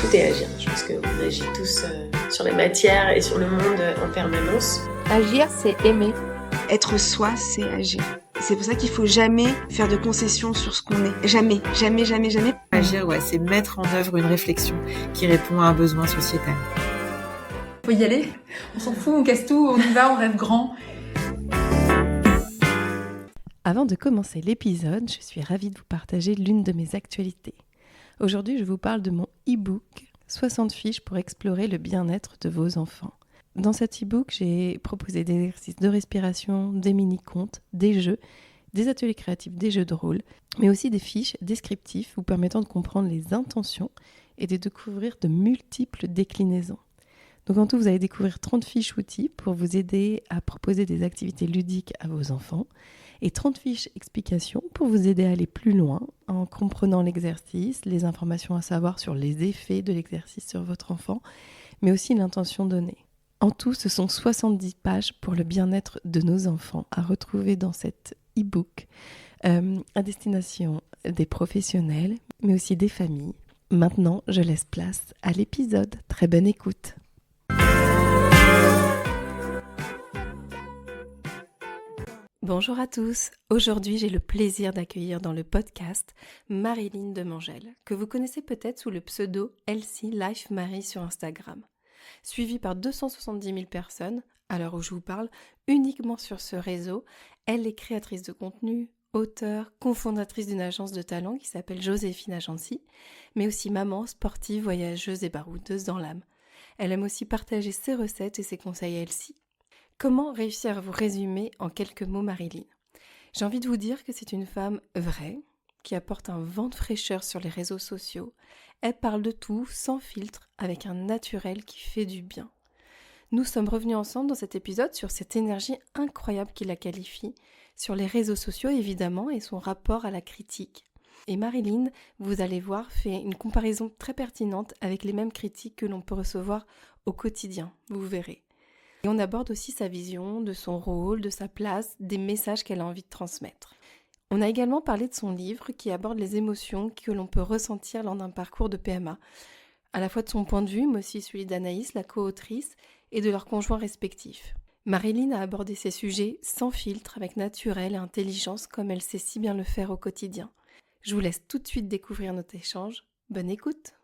tout est agir. Je pense qu'on agit tous sur les matières et sur le monde en permanence. Agir, c'est aimer. Être soi, c'est agir. C'est pour ça qu'il faut jamais faire de concessions sur ce qu'on est. Jamais, jamais, jamais, jamais. Agir, c'est mettre en œuvre une réflexion qui répond à un besoin sociétal. Faut y aller, on s'en fout, on casse tout, on y va, on rêve grand. Avant de commencer l'épisode, je suis ravie de vous partager l'une de mes actualités. Aujourd'hui, je vous parle de mon e-book « 60 fiches pour explorer le bien-être de vos enfants ». Dans cet e-book, j'ai proposé des exercices de respiration, des mini-contes, des jeux, des ateliers créatifs, des jeux de rôle, mais aussi des fiches descriptives vous permettant de comprendre les intentions et de découvrir de multiples déclinaisons. Donc en tout, vous allez découvrir 30 fiches outils pour vous aider à proposer des activités ludiques à vos enfants et 30 fiches explications pour vous aider à aller plus loin en comprenant l'exercice, les informations à savoir sur les effets de l'exercice sur votre enfant, mais aussi l'intention donnée. En tout, ce sont 70 pages pour le bien-être de nos enfants à retrouver dans cet e-book à destination des professionnels, mais aussi des familles. Maintenant, je laisse place à l'épisode. Très bonne écoute. Bonjour à tous. Aujourd'hui, j'ai le plaisir d'accueillir dans le podcast Marilyn Demangel, que vous connaissez peut-être sous le pseudo Healthy Life Marie sur Instagram. Suivie par 270 000 personnes, à l'heure où je vous parle, uniquement sur ce réseau, elle est créatrice de contenu, auteure, cofondatrice d'une agence de talent qui s'appelle Joséphine Agency, mais aussi maman, sportive, voyageuse et baroudeuse dans l'âme. Elle aime aussi partager ses recettes et ses conseils healthy. Comment réussir à vous résumer en quelques mots Marilyn ? J'ai envie de vous dire que c'est une femme vraie, qui apporte un vent de fraîcheur sur les réseaux sociaux. Elle parle de tout, sans filtre, avec un naturel qui fait du bien. Nous sommes revenus ensemble dans cet épisode sur cette énergie incroyable qui la qualifie, sur les réseaux sociaux évidemment et son rapport à la critique. Et Marilyn, vous allez voir, fait une comparaison très pertinente avec les mêmes critiques que l'on peut recevoir au quotidien, vous verrez. Et on aborde aussi sa vision, de son rôle, de sa place, des messages qu'elle a envie de transmettre. On a également parlé de son livre qui aborde les émotions que l'on peut ressentir lors d'un parcours de PMA, à la fois de son point de vue, mais aussi celui d'Anaïs, la co-autrice, et de leurs conjoints respectifs. Marilyn a abordé ces sujets sans filtre, avec naturel et intelligence, comme elle sait si bien le faire au quotidien. Je vous laisse tout de suite découvrir notre échange. Bonne écoute!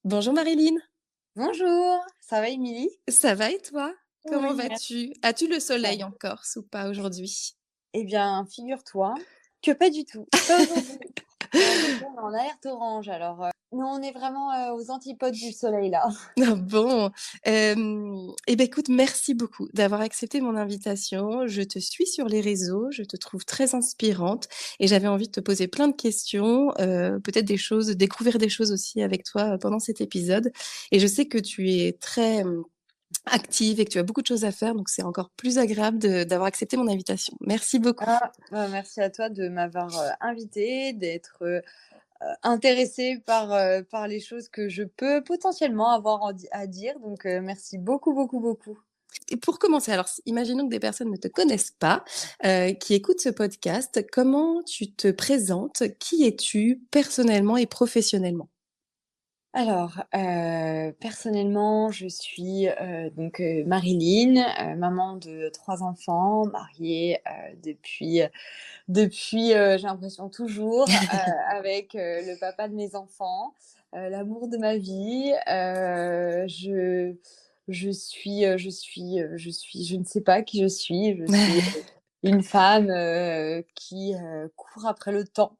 Bonjour Marilyn! Bonjour, ça va Émilie? Ça va et toi? Comment Oui, vas-tu? merci. As-tu le soleil en Corse ou pas aujourd'hui? Eh bien, figure-toi que pas du tout, pas aujourd'hui. Aujourd'hui, on est en alerte orange, alors nous, on est vraiment aux antipodes du soleil là. Ah bon, et ben écoute, merci beaucoup d'avoir accepté mon invitation. Je te suis sur les réseaux, je te trouve très inspirante et j'avais envie de te poser plein de questions, peut-être des choses, découvrir des choses aussi avec toi pendant cet épisode. Et je sais que tu es très active et que tu as beaucoup de choses à faire, donc c'est encore plus agréable d'avoir accepté mon invitation. Merci beaucoup. Merci à toi de m'avoir invitée, d'être intéressée par les choses que je peux potentiellement avoir à dire. Donc, merci beaucoup, beaucoup, beaucoup. Et pour commencer, alors imaginons que des personnes ne te connaissent pas, qui écoutent ce podcast, comment tu te présentes? Qui es-tu personnellement et professionnellement? Alors, personnellement, je suis donc Marilyn, maman de 3 enfants, mariée depuis j'ai l'impression toujours, avec le papa de mes enfants, l'amour de ma vie. Je ne sais pas qui je suis. Je suis une femme qui court après le temps.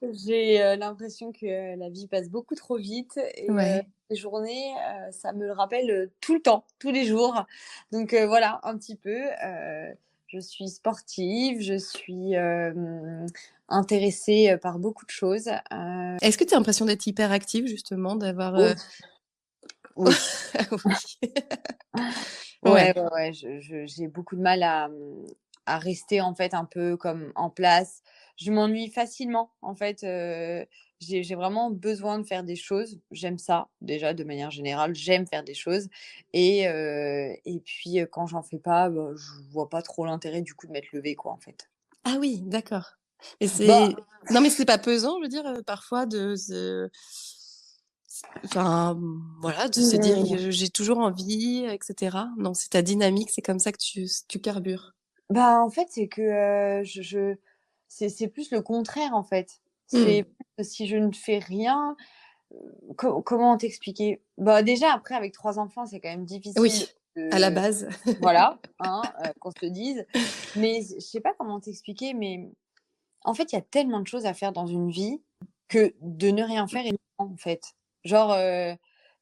J'ai l'impression que la vie passe beaucoup trop vite et Ouais. les journées, ça me le rappelle tout le temps, tous les jours. Donc voilà, un petit peu. Je suis sportive, je suis intéressée par beaucoup de choses. Est-ce que tu as l'impression d'être hyper active justement, d'avoir, Oh, oui. oui. Ouais, Ouais. ouais, j'ai beaucoup de mal à rester en fait un peu comme en place. Je m'ennuie facilement en fait, j'ai vraiment besoin de faire des choses. J'aime ça déjà de manière générale, j'aime faire des choses et puis, quand j'en fais pas, bah, je vois pas trop l'intérêt du coup de m'être levée quoi en fait. Ah oui, d'accord. Et Bah, non, mais c'est pas pesant, je veux dire, parfois enfin, voilà, de se dire: mmh, J'ai toujours envie», et cetera? Non, c'est ta dynamique, c'est comme ça que tu carbures? bah, en fait, c'est que, c'est plus le contraire, en fait. Mmh. C'est si je ne fais rien, comment t'expliquer? Bah, déjà, après, avec 3 enfants, c'est quand même difficile Oui, à la de base. voilà, hein, qu'on se le dise. Mais je sais pas comment t'expliquer, mais en fait, il y a tellement de choses à faire dans une vie que de ne rien faire est en fait. Genre,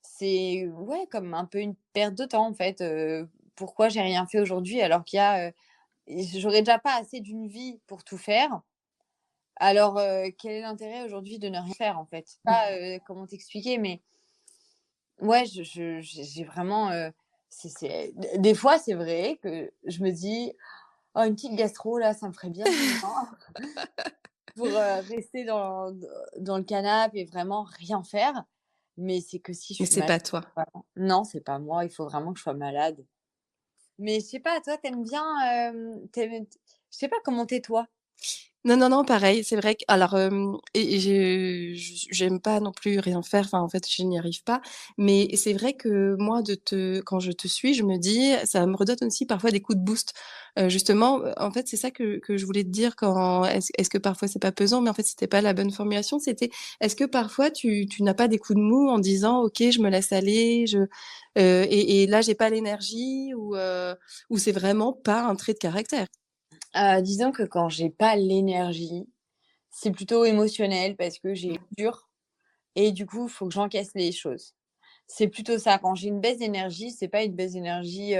c'est ouais, comme un peu une perte de temps, en fait, pourquoi j'ai rien fait aujourd'hui alors qu'il y a, j'aurais déjà pas assez d'une vie pour tout faire. Alors, quel est l'intérêt aujourd'hui de ne rien faire, en fait? Pas, comment t'expliquer, mais ouais, j'ai vraiment, c'est des fois, c'est vrai que je me dis: «Oh, une petite gastro là, ça me ferait bien du bien pour, rester dans le canapé et vraiment rien faire». Mais c'est que si je Mais suis c'est malade, pas toi. vraiment non, c'est pas moi, il faut vraiment que je sois malade. Mais je sais pas, toi, t'aimes bien, tu je sais pas comment tu toi? Non, non, non, pareil, c'est vrai que alors, et j'aime pas non plus rien faire, enfin, en fait, je n'y arrive pas, mais c'est vrai que moi, quand je te suis, je me dis: «Ça me redonne aussi parfois des coups de boost». Justement, en fait, c'est ça que je voulais te dire quand est-ce que parfois c'est pas pesant? Mais en fait, c'était pas la bonne formulation, c'était est-ce que parfois tu n'as pas des coups de mou en disant: «OK, je me laisse aller, et là, j'ai pas l'énergie», ou c'est vraiment pas un trait de caractère? Disons que quand j'ai pas l'énergie, c'est plutôt émotionnel parce que j'ai dur et du coup, il faut que j'encaisse les choses. C'est plutôt ça. Quand j'ai une baisse d'énergie, c'est pas une baisse d'énergie,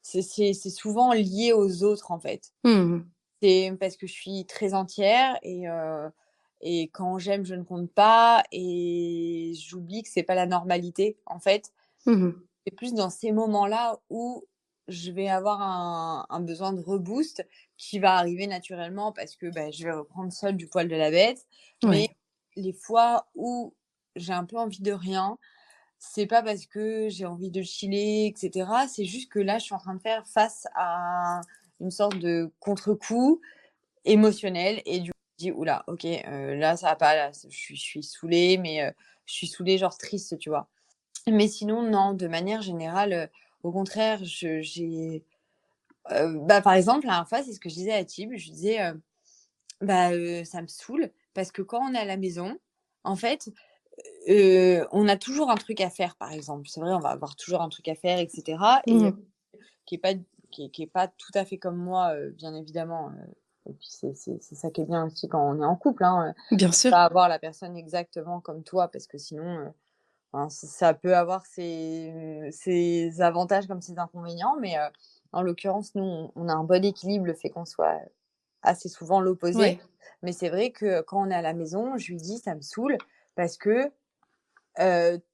c'est souvent lié aux autres, en fait. Mmh. C'est parce que je suis très entière et quand j'aime, je ne compte pas et j'oublie que c'est pas la normalité, en fait. Mmh mh. C'est plus dans ces moments-là où je vais avoir un besoin de reboost qui va arriver naturellement parce que, bah, je vais reprendre seule du poil de la bête. Mais Ouais. les fois où j'ai un peu envie de rien, c'est pas parce que j'ai envie de chiller et cetera, c'est juste que là, je suis en train de faire face à une sorte de contre-coup émotionnel et du coup, je me dis: «Ouh là, OK, là, ça va pas, là, je suis saoulée, mais je suis saoulée genre triste», tu vois? Mais sinon, non, de manière générale, au contraire, bah, par exemple, la dernière fois, c'est ce que je disais à Tib, je lui disais, bah, ça me saoule parce que quand on est à la maison, en fait, on a toujours un truc à faire, par exemple. C'est vrai, on va avoir toujours un truc à faire et cetera et Mmh. qui est pas qui est pas tout à fait comme moi, bien évidemment, et puis c'est ça qui est bien aussi quand on est en couple, hein, Bien sûr. pas avoir la personne exactement comme toi parce que sinon, enfin, ça peut avoir ses avantages comme ses inconvénients, mais en l'occurrence, nous, on a un bon équilibre, le fait qu'on soit assez souvent l'opposé. Ouais. Mais c'est vrai que quand on est à la maison, je lui dis: «Ça me saoule» parce que,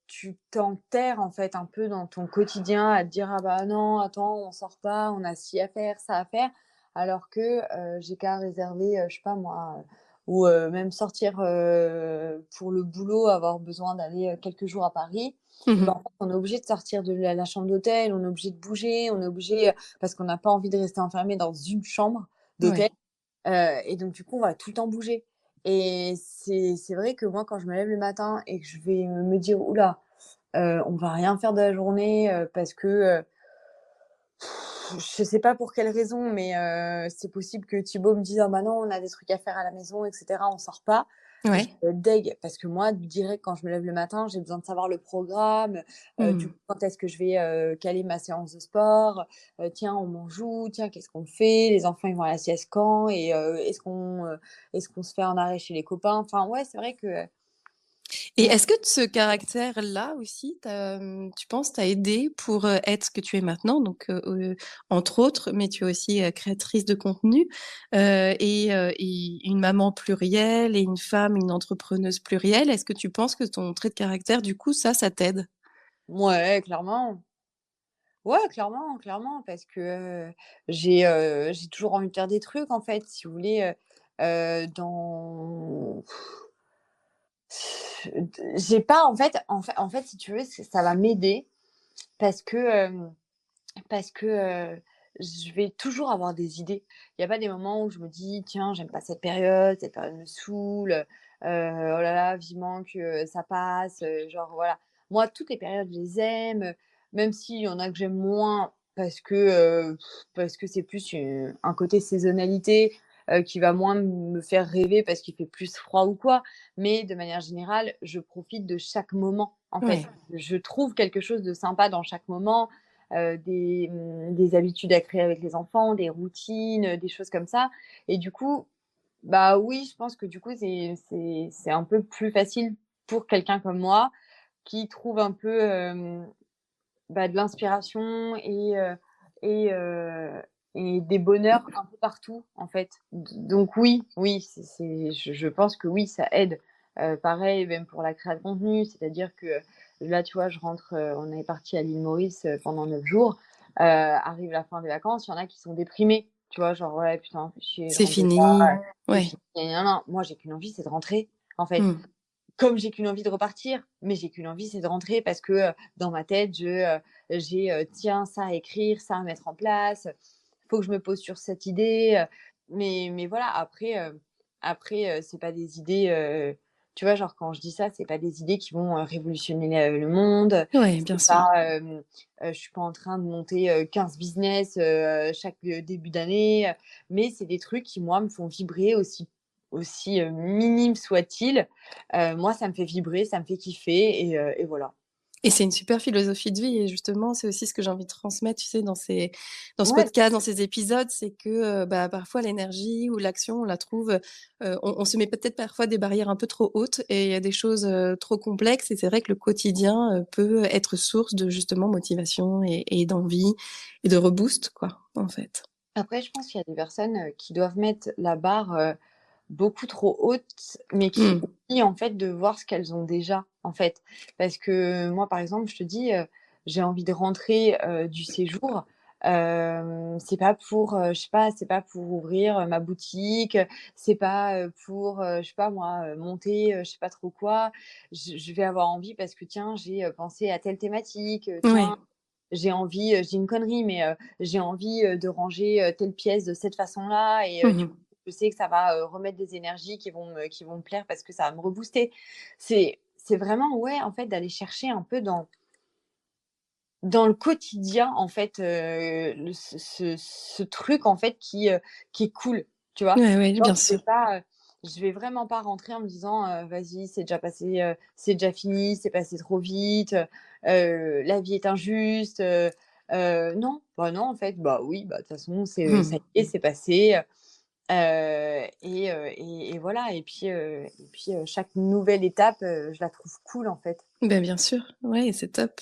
tu t'enterres, en fait, un peu dans ton quotidien à te dire: «Ah bah non, attends, on sort pas, on a ci à faire, ça à faire», alors que, j'ai qu'à réserver, je sais pas moi, ou même sortir, pour le boulot, avoir besoin d'aller, quelques jours à Paris. Mmh Et ben, mh. en fait, on est obligé de sortir de la chambre d'hôtel, on est obligé de bouger, on est obligé, parce qu'on n'a pas envie de rester enfermé dans une chambre d'hôtel. Ouais. Et donc du coup, on va tout le temps bouger et c'est vrai que moi, quand je me lève le matin et que je vais me dire: «Ouh là, on va rien faire de la journée, parce que, je sais pas pour quelle raison, mais c'est possible que Thibaut me dise: «Ah bah non, on a des trucs à faire à la maison et cetera, on sort pas». Je Ouais. vais être dég parce que moi, direct, quand je me lève le matin, j'ai besoin de savoir le programme, du Mmh. coup, quand est-ce que je vais, caler ma séance de sport? Tiens, on mange où? Tiens, qu'est-ce qu'on fait? Les enfants, ils vont à la sieste quand? Et est-ce qu'on se fait un arrêt chez les copains? Enfin, ouais, c'est vrai que, Et ouais. est-ce que ce caractère-là aussi tu penses t'a aidé pour, être ce que tu es maintenant? Donc, entre autres, mais tu es aussi, créatrice de contenu, et une maman plurielle et une femme, une entrepreneuse plurielle. Est-ce que tu penses que ton trait de caractère, du coup, ça t'aide? Ouais, clairement. Ouais, clairement, clairement, parce que, j'ai toujours envie de faire des trucs, en fait, si vous voulez, dans j'ai pas en fait, si tu veux, ça va m'aider parce que, parce que, je vais toujours avoir des idées. Il y a pas des moments où je me dis: «Tiens, j'aime pas cette période me saoule, oh là là, vivement que ça passe», genre voilà. Moi, toutes les périodes, je les aime, même s'il y en a que j'aime moins parce que c'est plus un côté saisonnalité, qui va moins me faire rêver parce qu'il fait plus froid ou quoi. Mais de manière générale, je profite de chaque moment, en fait. Ouais. Je trouve quelque chose de sympa dans chaque moment, des habitudes à créer avec les enfants, des routines, des choses comme ça. Et du coup, bah oui, je pense que du coup, c'est un peu plus facile pour quelqu'un comme moi qui trouve un peu, de l'inspiration et heu et des bonheurs un peu partout, en fait. Donc oui, oui, je pense que oui, ça aide. Pareil, même pour la création de contenu, c'est-à-dire que là, tu vois, je rentre, on est parti à l'île Maurice, pendant 9 jours. Arrive la fin des vacances, il y en a qui sont déprimés, tu vois? Genre: «Ouais, putain, fais chier, je C'est rentre déjà, fini. c'est Ouais. fini, nin nin». Moi, j'ai qu'une envie, c'est de rentrer, en fait. Mmh. Comme j'ai qu'une envie de repartir, mais j'ai qu'une envie, c'est de rentrer parce que, dans ma tête, j'ai, tiens, ça à écrire, ça à mettre en place, faut que je me pose sur cette idée, mais voilà, après, c'est pas des idées, tu vois, genre, quand je dis ça, c'est pas des idées qui vont, révolutionner le monde. Ouais, bien C'est sûr. pas, je suis pas en train de monter, 15 business, chaque, début d'année, mais c'est des trucs qui, moi, me font vibrer aussi, minimes soient-ils. Moi, ça me fait vibrer, ça me fait kiffer et voilà. Et c'est une super philosophie de vie et justement, c'est aussi ce que j'ai envie de transmettre, tu sais, dans ce Ouais, podcast, dans ces épisodes, c'est que, parfois l'énergie ou l'action, on la trouve, on se met peut-être parfois des barrières un peu trop hautes et il y a des choses, trop complexes et c'est vrai que le quotidien, peut être source de justement motivation et d'envie et de reboost quoi, en fait. après, je pense qu'il y a des personnes, qui doivent mettre la barre, beaucoup trop haute, mais qui Mmh. oublient, en fait, de voir ce qu'elles ont déjà, en fait. Parce que moi, par exemple, je te dis, j'ai envie de rentrer, du séjour, c'est pas pour, je sais pas, c'est pas pour ouvrir, ma boutique, c'est pas, pour, je sais pas moi, monter, je sais pas trop quoi. Je vais avoir envie parce que tiens, j'ai, pensé à telle thématique, Ouais. tiens, j'ai envie, je dis une connerie, mais, j'ai envie, de ranger, telle pièce de cette façon-là et Mmh du mh. je sais que ça va, remettre des énergies qui vont me plaire parce que ça va me rebooster. C'est vraiment, ouais, en fait, d'aller chercher un peu dans le quotidien, en fait, le ce truc, en fait, qui est cool, tu vois? Ouais, ouais, Genre, bien sûr. je vais vraiment pas rentrer en me disant, «Vas-y, c'est déjà passé, c'est déjà fini, c'est passé trop vite, la vie est injuste», non, bah, non, en fait, bah, oui, bah, de toute façon, ça Mmh. y est, c'est passé. Et voilà et puis, chaque nouvelle étape, je la trouve cool, en fait. Bah, bien sûr, ouais, c'est top.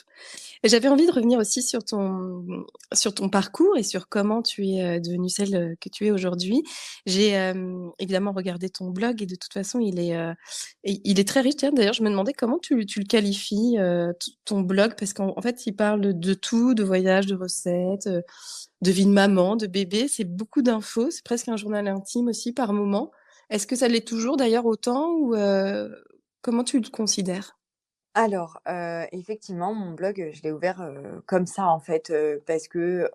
Et j'avais envie de revenir aussi sur ton parcours et sur comment tu es, devenue celle, que tu es aujourd'hui. J'ai, évidemment regardé ton blog et de toute façon il est très riche. Tiens, d'ailleurs, je me demandais comment tu le qualifies, ton blog? Parce qu'en fait, il parle de tout, de voyages, de recettes, de vie de maman, de bébé. C'est beaucoup d'infos, c'est presque un journal intime aussi par moment. Est-ce que ça l'est toujours d'ailleurs autant ou, comment tu le considères? Alors, effectivement, mon blog, je l'ai ouvert, comme ça, en fait, parce que,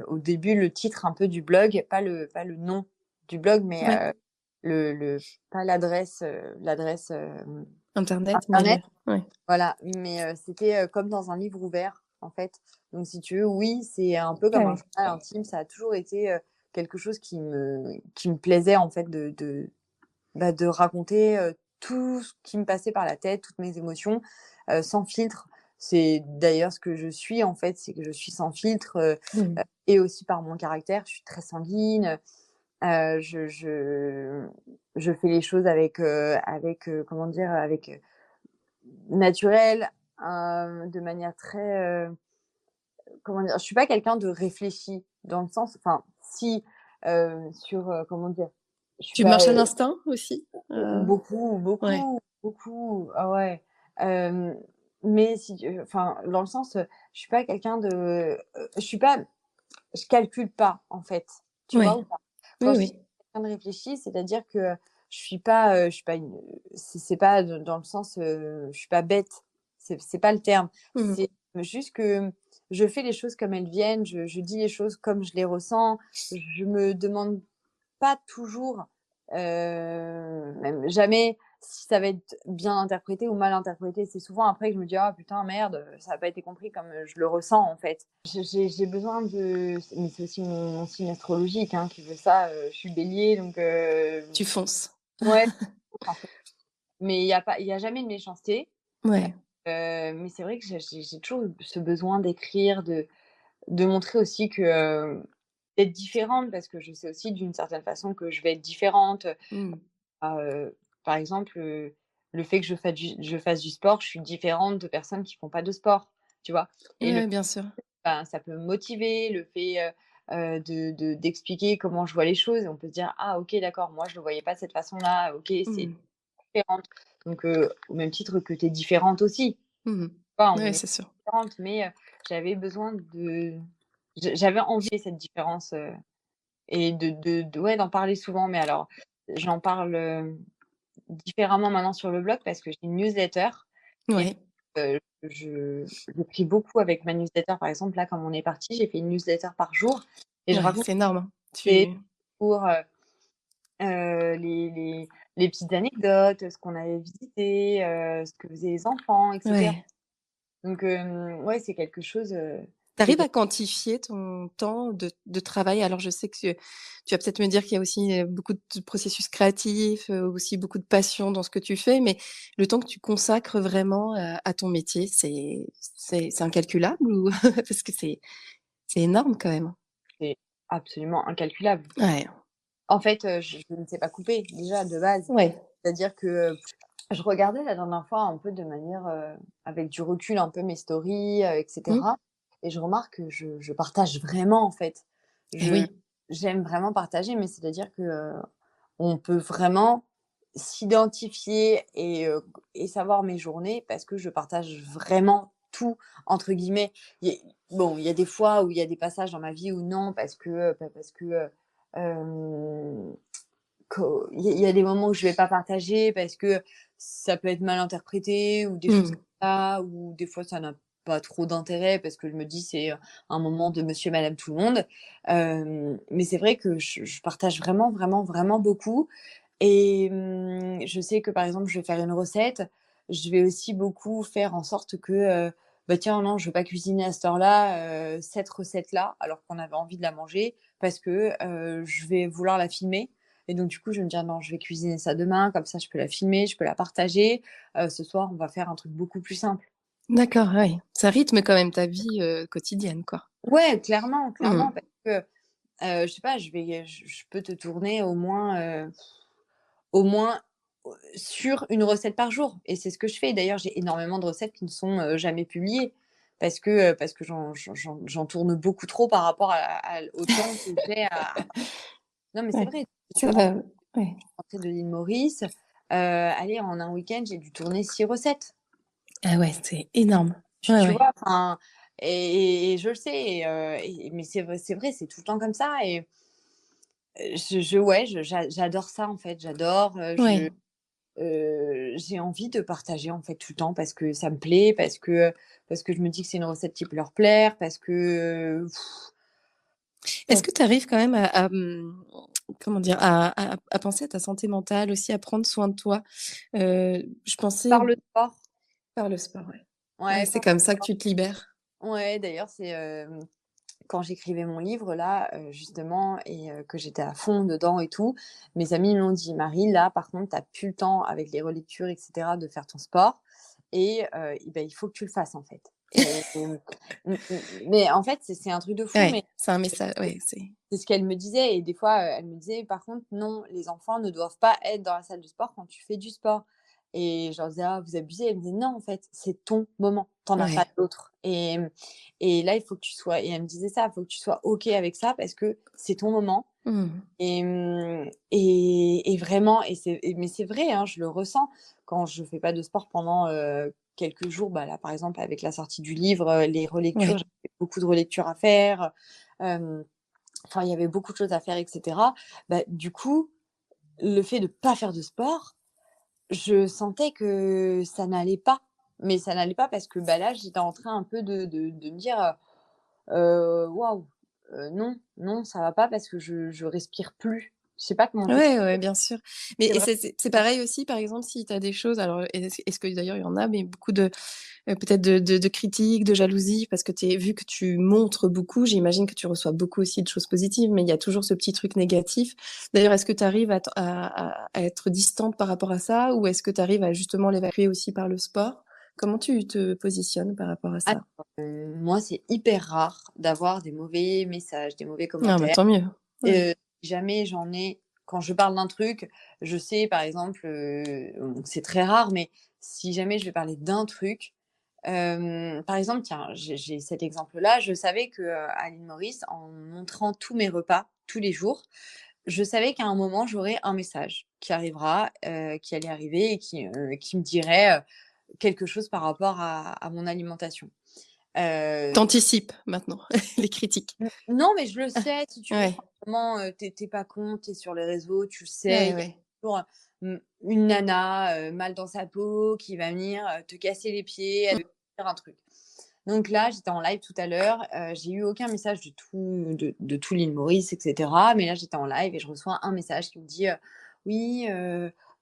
au début, le titre un peu du blog, pas le nom du blog, mais, Ouais, le pas l'adresse, internet, mais internet, ouais. voilà, mais, c'était, comme dans un livre ouvert, en fait. Donc si tu veux, oui, c'est un peu Ah comme un oui. journal intime, ça a toujours été, quelque chose qui me plaisait, en fait, de raconter, tout ce qui me passait par la tête, toutes mes émotions, sans filtre. C'est d'ailleurs ce que je suis, en fait, c'est que je suis sans filtre, Mmh. et aussi par mon caractère, je suis très sanguine, je fais les choses avec, comment dire? Avec, naturel, de manière très, comment dire? Je suis pas quelqu'un de réfléchi, dans le sens enfin si, sur, comment dire? Je suis Tu pas, marches à l'instinct aussi? beaucoup, Ouais. beaucoup, beaucoup, ah ouais, hem, mais si tu enfin, dans le sens, je suis pas quelqu'un de, je suis pas je calcule pas, en fait, tu vois Ouais. ou pas? Quand Oui, je dis oui. quelqu'un de réfléchi, c'est-à-dire que je suis pas une, c'est pas dans le sens, je suis pas bête, c'est pas le terme. Mmh. C'est juste que je fais les choses comme elles viennent, je dis les choses comme je les ressens. Je me demande pas toujours, même jamais si ça va être bien interprété ou mal interprété. C'est souvent après que je me dis: «Ah putain, merde, ça a pas été compris comme, je le ressens, en fait». J'ai besoin de mais c'est aussi mon signe astrologique, hein, qui veut ça, je suis Bélier donc Tu fonces. ouais, en fait. Mais il y a jamais de méchanceté, Ouais. mais c'est vrai que j'ai toujours ce besoin d'écrire, de montrer aussi que, d'être différente parce que je sais aussi d'une certaine façon que je vais être différente. Mmh. Ah, par exemple, le fait que je fasse du sport, je suis différente de personnes qui font pas de sport, tu vois? Et le Ouais, bien sûr. ben, ça peut me motiver, le fait, d'expliquer comment je vois les choses et on peut se dire: «Ah OK, d'accord, moi je le voyais pas de cette façon-là, OK, c'est Mmh. différente». Donc au même titre que tu es différente aussi, tu Mmh. vois? Ouais, On est c'est sûr. différentes, mais j'avais besoin j'avais envie de cette différence, et ouais, d'en parler souvent. Mais alors, j'en parle, différemment maintenant sur le blog parce que j'ai une newsletter et Ouais. j'écris beaucoup avec ma newsletter. Par exemple, là, comme on est parti, j'ai fait une newsletter par jour et je Ouais, raconte c'est énorme, hein. des Tu cours, les petites anecdotes, ce qu'on avait visité, ce que faisaient les enfants et cetera. ouais. Donc ouais, Tu c'est arrives quel à quantifier ton temps de travail? Alors je sais que tu vas peut-être me dire qu'il y a aussi, beaucoup de processus créatifs, aussi beaucoup de passion dans ce que tu fais, mais le temps que tu consacres vraiment à ton métier, c'est incalculable ou parce que c'est énorme quand même? c'est absolument incalculable. Ouais. En fait, je ne sais pas couper, déjà, de base. Ouais. C'est-à-dire que, je regardais la dernière fois un peu de manière, avec du recul un peu mes stories, et Mmh. cetera et je remarque que je partage vraiment, en fait. Et Je oui. J'aime vraiment partager, mais c'est-à-dire que, on peut vraiment s'identifier et savoir mes journées parce que je partage vraiment «tout» entre guillemets. Il y a bon, il y a des fois où il y a des passages dans ma vie où non, parce que, parce que, hem il y a des moments où je vais pas partager parce que ça peut être mal interprété ou des choses Mmh. comme ça, ou des fois ça n'a pas trop d'intérêt parce que je me dis: «C'est, un moment de monsieur et madame tout le monde». Mais c'est vrai que je partage vraiment, vraiment, vraiment beaucoup et je sais que, par exemple, je vais faire une recette, je vais aussi beaucoup faire en sorte que, bah, tiens, non, je veux pas cuisiner à cette heure-là, cette recette-là, alors qu'on avait envie de la manger parce que, je vais vouloir la filmer et donc du coup, je vais me dire: «Non, je vais cuisiner ça demain, comme ça je peux la filmer, je peux la partager. Ce soir, on va faire un truc beaucoup plus simple». D'accord, ouais. Ça rythme quand même ta vie, quotidienne, quoi. Ouais, clairement, clairement, Mmh. parce que, je sais pas, je peux te tourner au moins, sur une recette par jour et c'est ce que je fais. D'ailleurs, j'ai énormément de recettes qui ne sont, jamais publiées parce que j'en tourne beaucoup trop par rapport au temps que j'ai à non, mais c'est Ouais. vrai. Je suis Ça va, ouais. rentrée de l'île Maurice, allez, en un week-end, j'ai dû tourner 6 recettes. Ah ouais, c'est énorme. Ouais, Tu ouais. vois? Enfin et je le sais mais c'est vrai, c'est tout le temps comme ça et ouais, j'adore ça, en fait. J'adore, Ouais. j'ai envie de partager, en fait, tout le temps parce que ça me plaît, parce que je me dis que c'est une recette qui peut leur plaire, parce que, Est-ce parce que tu arrives quand même comment dire? À penser à ta santé mentale aussi, à prendre soin de toi? Je par pensais le sport. par le sport, ouais. Ouais, Ouais, c'est par comme ça le que sport. tu te libères? Ouais, d'ailleurs, c'est, quand j'écrivais mon livre là, justement et que j'étais à fond dedans et tout, mes amis m'ont dit: «Marie, là, par contre, tu as plus le temps avec les relectures et cetera de faire ton sport et bah, il faut que tu le fasses, en fait». Mais en fait, c'est un truc de fou, Ouais, mais c'est un message, ouais, c'est c'est ce qu'elle me disait et des fois, elle me disait: «Par contre, non, les enfants ne doivent pas être dans la salle de sport quand tu fais du sport» et je leur disais: «Ah, vous abusez». Elle me disait: «Non, en fait, c'est ton moment, tu en as pas ouais. d'autres et là, il faut que tu sois» et elle me disait ça: «Il faut que tu sois OK avec ça parce que c'est ton moment» Mmh. et vraiment mais c'est vrai, hein, je le ressens quand je fais pas de sport pendant, quelques jours. Bah, là, par exemple, avec la sortie du livre, les relectures, Ouais. j'avais beaucoup de relectures à faire, hem enfin, il y avait beaucoup de choses à faire et cetera. Bah, du coup, le fait de pas faire de sport, je sentais que ça n'allait pas. Mais ça n'allait pas parce que, bah, là, j'étais en train un peu de me dire, Waouh, non, non, ça va pas parce que je respire plus. Je sais pas comment Ouais, t'expliquer. ouais, bien sûr. Mais C'est et vrai. c'est pareil aussi, par exemple, si tu as des choses alors est-ce que d'ailleurs il y en a, mais beaucoup de, peut-être de critiques, de jalousie parce que vu que tu montres beaucoup, j'imagine que tu reçois beaucoup aussi de choses positives, mais il y a toujours ce petit truc négatif. D'ailleurs, est-ce que tu arrives à être distante par rapport à ça ou est-ce que tu arrives à justement l'évacuer aussi par le sport? Comment tu te positionnes par rapport à Alors, ça? moi, c'est hyper rare d'avoir des mauvais messages, des mauvais Ah bah, commentaires. tant mieux. Ouais. Si jamais j'en ai quand je parle d'un truc, je sais par exemple, c'est très rare, mais si jamais je vais parler d'un truc, par exemple, tiens, j'ai cet exemple-là, je savais que, à l'île Maurice, en montrant tous mes repas, tous les jours, je savais qu'à un moment, j'aurais un message qui arrivera, qui allait arriver et qui me dirait, quelque chose par rapport à mon alimentation. Heu Tu maintenant les critiques? non, mais je le sais, si tu veux, Ouais. franchement, tu pas con, tu es sur les réseaux, tu le sais, Ouais, il y a ouais. toujours, une nana, mal dans sa peau qui va venir, te casser les pieds, elle veut dire un truc. Donc là, j'étais en live tout à l'heure, j'ai eu aucun message de tout l'île Maurice et cetera, mais là, j'étais en live et je reçois un message qui me dit, «Oui,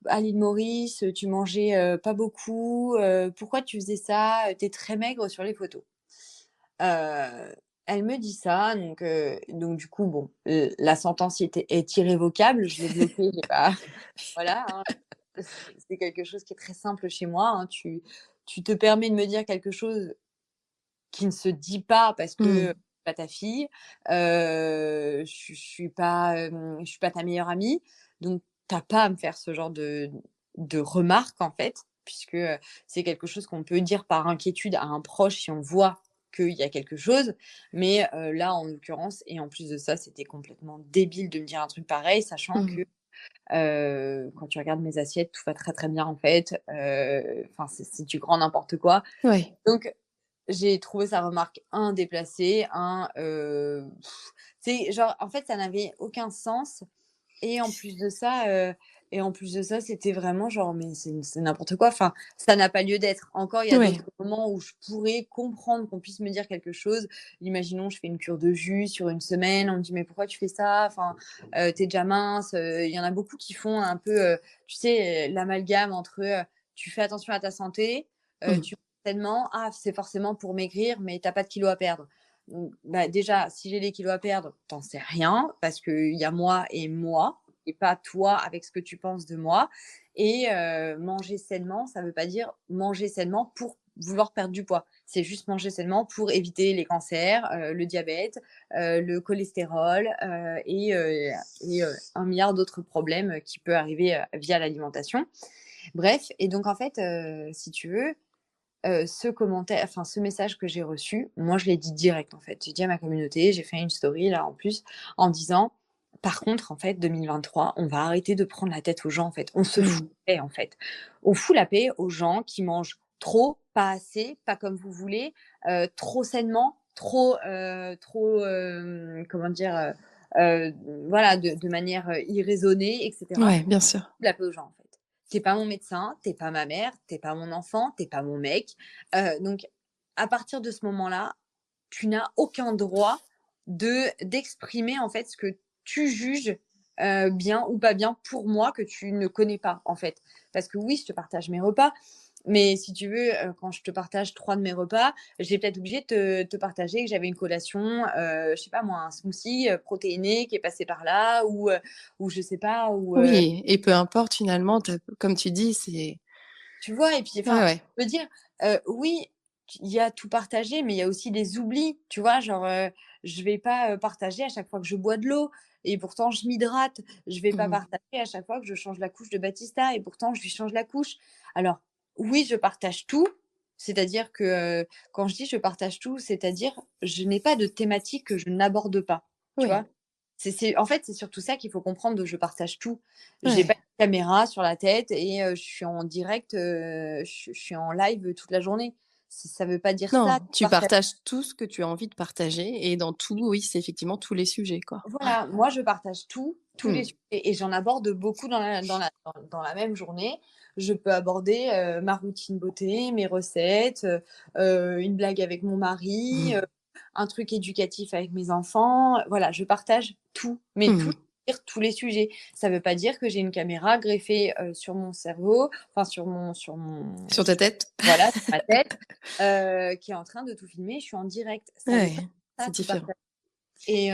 à l'île Maurice, tu mangeais, pas beaucoup, pourquoi tu faisais ça? Tu es très maigre sur les photos». Elle me dit ça, donc du coup, bon, la sentence est irrévocable, je l'ai bloquée, j'ai pas voilà, hein, c'est quelque chose qui est très simple chez moi, hein. Tu te permets de me dire quelque chose qui ne se dit pas parce que, Mmh. pas ta fille, je suis pas ta meilleure amie, donc tu as pas à me faire ce genre de remarques, en fait, puisque, c'est quelque chose qu'on peut dire par inquiétude à un proche si on voit qu'il y a quelque chose. Mais, là, en l'occurrence et en plus de ça, c'était complètement débile de me dire un truc pareil, sachant Mmh. que, quand tu regardes mes assiettes, tout va très, très bien, en fait, enfin, c'est du grand n'importe quoi. Ouais. Donc j'ai trouvé sa remarque, déplacée, c'est genre, en fait, ça n'avait aucun sens et en plus de ça, c'était vraiment genre, mais c'est n'importe quoi, enfin, ça n'a pas lieu d'être. Encore, il y a Ouais. d'autres moments où je pourrais comprendre qu'on puisse me dire quelque chose. Imaginons, je fais une cure de jus sur une semaine, on me dit: «Mais pourquoi tu fais ça? Enfin, tu déjà mince», il y en a beaucoup qui font un peu, tu sais, l'amalgame entre, tu fais attention à ta santé, Mmh. tu sainement, c'est forcément pour maigrir, mais tu pas de kilos à perdre. Donc, bah, déjà, si j'ai des kilos à perdre, tu sais rien parce qu'il y a moi et pas toi avec ce que tu penses de moi et manger sainement, ça veut pas dire manger sainement pour vouloir perdre du poids. C'est juste manger sainement pour éviter les cancers, le diabète, le cholestérol, et 1 milliard d'autres problèmes, qui peut arriver, via l'alimentation. Bref et donc en fait, si tu veux, ce message que j'ai reçu, moi, je l'ai dit direct, en fait. J'ai dit à ma communauté, j'ai fait une story, là, en plus, en disant: «Par contre, en fait, 2023, on va arrêter de prendre la tête aux gens, en fait. On se fout Mmh. la paix, en fait. On fout la paix aux gens qui mangent trop, pas assez, pas comme vous voulez, trop sainement, comment dire? Heu, voilà, de manière, irraisonnée et cetera. Ouais, bien sûr. La paix aux gens, en fait. Tu pas mon médecin, t'es pas ma mère, t'es pas mon enfant, t'es pas mon mec. Donc à partir de ce moment-là, tu n'as aucun droit d'exprimer, en fait, ce que tu juges, bien ou pas bien pour moi que tu ne connais pas, en fait. Parce que oui, je te partage mes repas, mais si tu veux, quand je te partage 3 de mes repas, j'ai peut-être obligé de te partager que j'avais une collation, je sais pas moi, un smoothie, protéiné qui est passé par là ou je sais pas, Oui et peu importe finalement, comme tu dis, c'est tu vois? Et puis ouais, enfin, ouais. je veux dire, oui, il y a tout partagé, mais il y a aussi des oublis, tu vois? Genre, je vais pas, partager à chaque fois que je bois de l'eau et pourtant je m'hydrate. Je vais pas Mmh. partager à chaque fois que je change la couche de Baptista et pourtant je lui change la couche. Alors oui, je partage tout, c'est-à-dire que, quand je dis: «Je partage tout», c'est-à-dire je n'ai pas de thématique que je n'aborde pas, tu Oui, vois? C'est en fait, c'est surtout ça qu'il faut comprendre de «je partage tout». J'ai pas ouais. une caméra sur la tête et je suis en direct, je suis en live toute la journée. Ça veut pas dire ça, Non, tu partages tout ce que tu as envie de partager et dans tout, oui, c'est effectivement tous les sujets, quoi. voilà, moi je partage tout, tous les Mmh. sujets et j'en aborde beaucoup dans la même journée. Je peux aborder, ma routine beauté, mes recettes, une blague avec mon mari, un truc éducatif avec mes enfants. Voilà, je partage tout, mais tout, Mmh. dire tous les sujets. Ça veut pas dire que j'ai une caméra greffée sur mon cerveau, enfin Sur ta tête? voilà, sur ma tête, qui est en train de tout filmer. Je suis en direct. Ça veut pas Ouais, dire ça, c'est tout différent. partage. Et,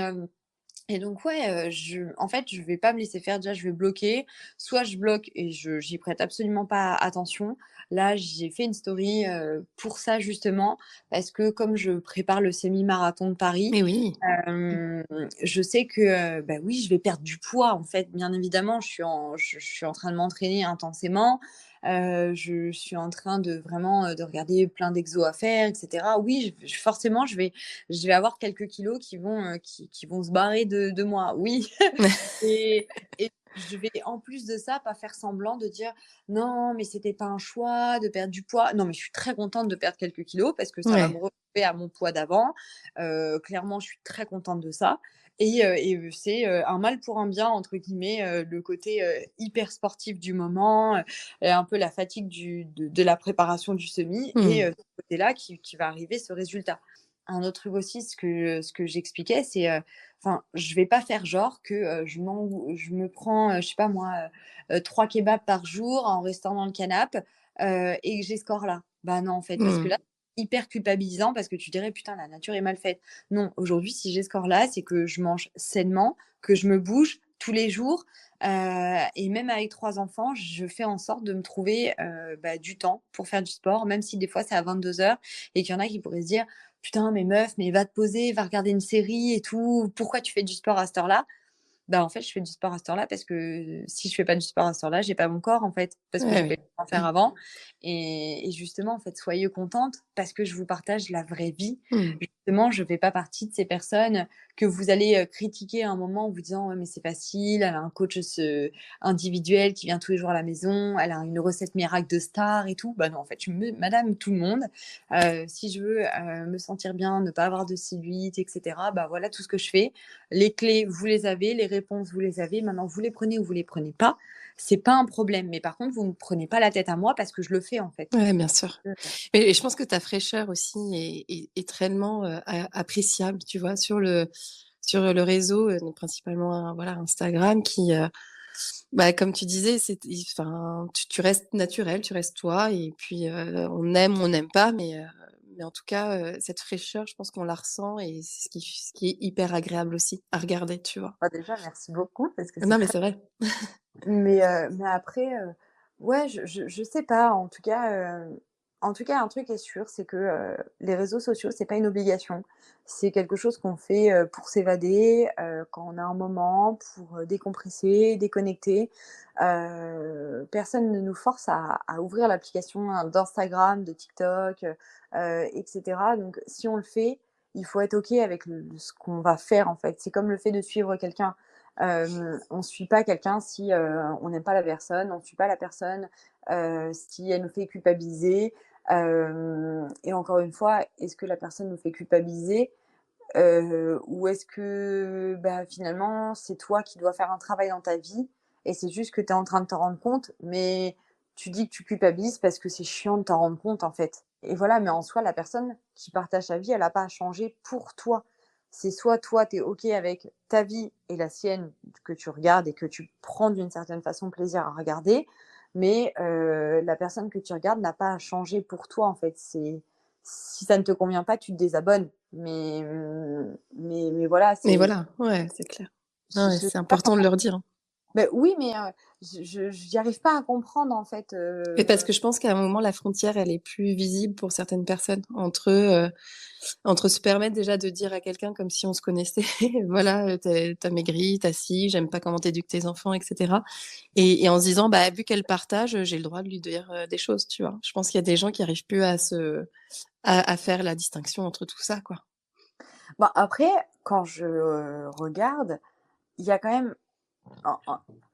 et donc, ouais, en fait, je vais pas me laisser faire. Déjà, je vais bloquer. Soit je bloque et j'y prête absolument pas attention. Là, j'ai fait une story pour ça, justement, parce que comme je prépare le semi-marathon de Paris, Mais oui. hem, je sais que, bah, oui, je vais perdre du poids, en fait. Bien évidemment, je suis en train de m'entraîner intensément. Je suis en train de vraiment, de regarder plein d'exos à faire et cetera. Oui, forcément, je vais avoir quelques kilos qui vont se barrer de moi, oui. Et je vais en plus de ça pas faire semblant de dire: «Non, mais c'était pas un choix de perdre du poids». Non, mais je suis très contente de perdre quelques kilos parce que ça va me Ouais. retrouver à mon poids d'avant. Clairement, je suis très contente de ça et c'est, «un mal pour un bien» entre guillemets, le côté, hyper sportif du moment, et un peu la fatigue de la préparation du semi et Mmh. ce côté-là qui va arriver, ce résultat. Un autre truc aussi, ce que j'expliquais, c'est, enfin, je vais pas faire genre que, je me prends, je sais pas moi, 3 kebabs par jour en restant dans le canapé, et que j'ai ce corps-là. Bah non, en fait, parce que Mmh. là, hyper culpabilisant parce que tu dirais: «Putain, la nature est mal faite». Non, aujourd'hui, si j'ai ce corps-là, c'est que je mange sainement, que je me bouge tous les jours, et même avec 3 enfants, je fais en sorte de me trouver, bah, du temps pour faire du sport, même si des fois c'est à 22h et qu'il y en a qui pourraient se dire: «Putain, mais meuf, mais va te poser, va regarder une série et tout. Pourquoi tu fais du sport à cette heure-là?» Bah, en fait, je fais du sport à cette heure-là parce que si je fais pas du sport à cette heure-là, j'ai pas mon corps, en fait, parce que je Ouais, pouvais ouais. pas en faire avant et justement, en fait, soyez contentes parce que je vous partage la vraie vie. Mmh. Justement, je fais pas partie de ces personnes que vous allez, critiquer à un moment en vous disant: «Ouais, mais c'est facile, elle a un coach individuel qui vient tous les jours à la maison, elle a une recette miracle de star et tout». Bah non, en fait, je me madame tout le monde. Si je veux, me sentir bien, ne pas avoir de cellulite et cetera, bah, voilà tout ce que je fais. Les clés, vous les avez, les réponses, vous les avez. Maintenant, vous les prenez ou vous les prenez pas, c'est pas un problème. Mais par contre, vous ne me prenez pas la tête à moi parce que je le fais, en fait. Ouais, bien sûr. Heu, Mais je pense que ta fraîcheur aussi est tellement, appréciable, tu vois? Sur le réseau, donc principalement, voilà, Instagram qui, bah, comme tu disais, enfin, tu restes naturel, tu restes toi et puis, on n'aime pas, mais en tout cas, cette fraîcheur, je pense qu'on la ressent et c'est ce qui est hyper agréable aussi à regarder, tu vois? bah, déjà, merci beaucoup parce que c'est Non, mais très c'est vrai. mais après, ouais, je sais pas, en tout cas, un truc est sûr, c'est que, les réseaux sociaux, c'est pas une obligation. C'est quelque chose qu'on fait, pour s'évader, quand on a un moment, pour, décompresser, déconnecter. Personne ne nous force à ouvrir l'application, hein, d'Instagram, de TikTok, et cetera. Donc si on le fait, il faut être OK avec ce qu'on va faire, en fait. C'est comme le fait de suivre quelqu'un. On suit pas quelqu'un si, on n'aime pas la personne, on suit pas la personne, si elle nous fait culpabiliser. Et encore une fois, est-ce que la personne nous fait culpabiliser, ou est-ce que, bah, finalement, c'est toi qui dois faire un travail dans ta vie et c'est juste que tu es en train de t'en rendre compte, mais tu dis que tu culpabilises parce que c'est chiant de t'en rendre compte, en fait. Et voilà, mais en soi, la personne qui partage sa vie, elle a pas à changer pour toi. C'est soit toi, tu es OK avec ta vie et la sienne que tu regardes et que tu prends d'une certaine façon plaisir à regarder, mais la personne que tu regardes n'a pas à changer pour toi, en fait. C'est si ça ne te convient pas, tu te désabonnes. Mais voilà, Mais c'est voilà, ouais, c'est clair. Non, je ouais, sais c'est pas important de comment leur dire, hein. oui, mais je j'y arrive pas à comprendre, en fait, Mais parce que je pense qu'à un moment, la frontière, elle est plus visible pour certaines personnes entre se permettre déjà de dire à quelqu'un comme si on se connaissait, voilà, tu maigri, tu ci, j'aime pas comment tu éduques tes enfants et cetera et en se disant: «Bah, vu qu'elle partage, j'ai le droit de lui dire, des choses», tu vois? Je pense qu'il y a des gens qui arrivent plus à faire la distinction entre tout ça, quoi. bah, après, quand je, regarde, il y a quand même en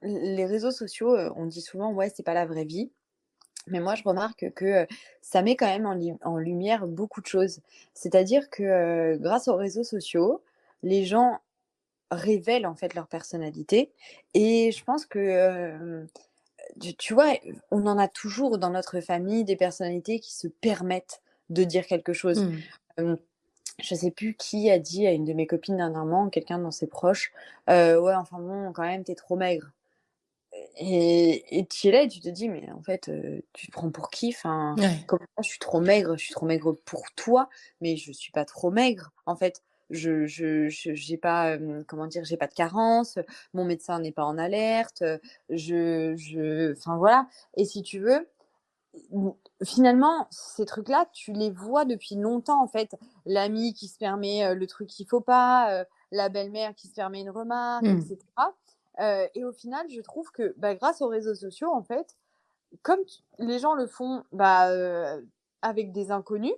les réseaux sociaux, on dit souvent: «Ouais, c'est pas la vraie vie». Mais moi, je remarque que, ça met quand même en lumière beaucoup de choses. C'est-à-dire que, grâce aux réseaux sociaux, les gens révèlent, en fait, leur personnalité et je pense que, tu vois, on en a toujours dans notre famille des personnalités qui se permettent de dire quelque chose. Mmh. Hem, je sais plus qui a dit à une de mes copines dernièrement, quelqu'un dans ses proches, ouais, enfin bon, quand même, t'es trop maigre. Et tu es là et tu te dis, mais en fait, tu te prends pour qui? Enfin, Ouais. comment ça, je suis trop maigre? Je suis trop maigre pour toi, mais je suis pas trop maigre. En fait, j'ai pas, comment dire? J'ai pas de carence, mon médecin n'est pas en alerte, enfin voilà. Et si tu veux, Mmh, finalement, ces trucs-là, tu les vois depuis longtemps, en fait. L'ami qui se permet, le truc qu'il faut pas, la belle-mère qui se permet une remarque, et Mmh. cetera. Et au final, je trouve que, bah, grâce aux réseaux sociaux, en fait, comme t les gens le font, bah, avec des inconnus,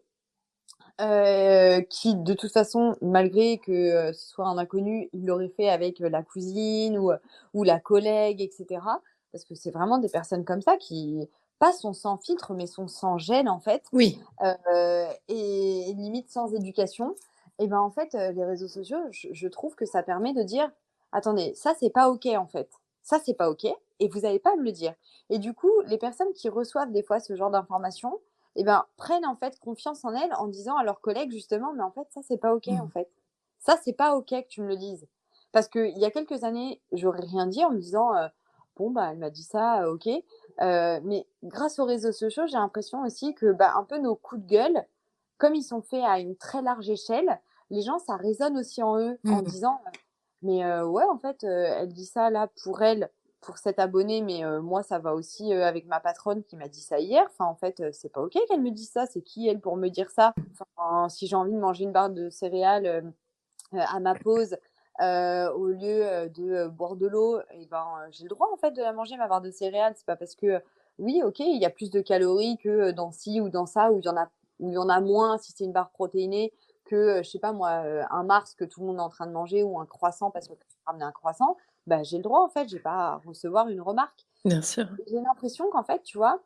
qui de toute façon, malgré que, ce soit un inconnu, il l'aurait fait avec, la cousine ou la collègue, et cetera. Parce que c'est vraiment des personnes comme ça qui pas sont sans filtre, mais sont sans gêne, en fait, Oui. et limite sans éducation. Et ben, en fait, les réseaux sociaux, je trouve que ça permet de dire: «Attendez, ça, c'est pas OK, en fait. Ça, c'est pas OK et vous avez pas à me le dire». Et du coup, les personnes qui reçoivent des fois ce genre d'informations, et ben, prennent en fait confiance en elles en disant à leurs collègues justement: «Mais en fait, ça, c'est pas OK, en Mmh. fait. Ça, c'est pas OK que tu me le dises». Parce qu'il y a quelques années, j'aurais rien dit en me disant, «Bon, bah, elle m'a dit ça, OK». Mais grâce aux réseaux sociaux, j'ai l'impression aussi que, bah, un peu nos coups de gueule, comme ils sont faits à une très large échelle, les gens, ça résonne aussi en eux en Mmh. disant, «Mais ouais, en fait, elle dit ça là pour elle, pour cet abonné, mais moi, ça va aussi, avec ma patronne qui m'a dit ça hier. Enfin, en fait, c'est pas OK qu'elle me dise ça. C'est qui elle pour me dire ça? Enfin, si j'ai envie de manger une barre de céréales, à ma pause, au lieu, de, boire de l'eau et ben, j'ai le droit en fait de la manger ma barre de céréales. C'est pas parce que, oui, OK, il y a plus de calories que, dans ci ou dans ça, où il y en a moins si c'est une barre protéinée que, je sais pas moi, un Mars que tout le monde est en train de manger ou un croissant parce que tu as ramené un croissant. Bah, j'ai le droit en fait, j'ai pas à recevoir une remarque. Bien sûr. J'ai l'impression qu'en fait, tu vois,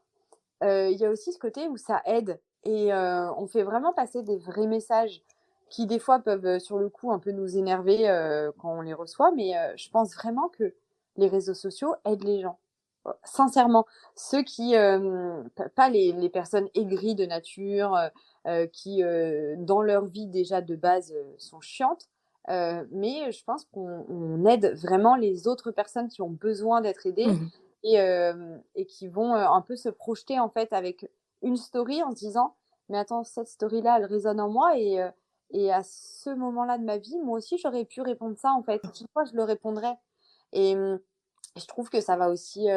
il y a aussi ce côté où ça aide et on fait vraiment passer des vrais messages qui, des fois, peuvent, sur le coup, un peu nous énerver, quand on les reçoit. Mais je pense vraiment que les réseaux sociaux aident les gens. Sincèrement. Ceux qui, pas les personnes aigries de nature, qui, dans leur vie, déjà, de base, sont chiantes. Mais je pense qu'on aide vraiment les autres personnes qui ont besoin d'être aidées Mmh. et qui vont, un peu se projeter en fait avec une story en se disant: «Mais attends, cette story-là, elle résonne en moi et à ce moment-là de ma vie, moi aussi j'aurais pu répondre ça en fait. Pourquoi je le répondrais?» et je trouve que ça va aussi,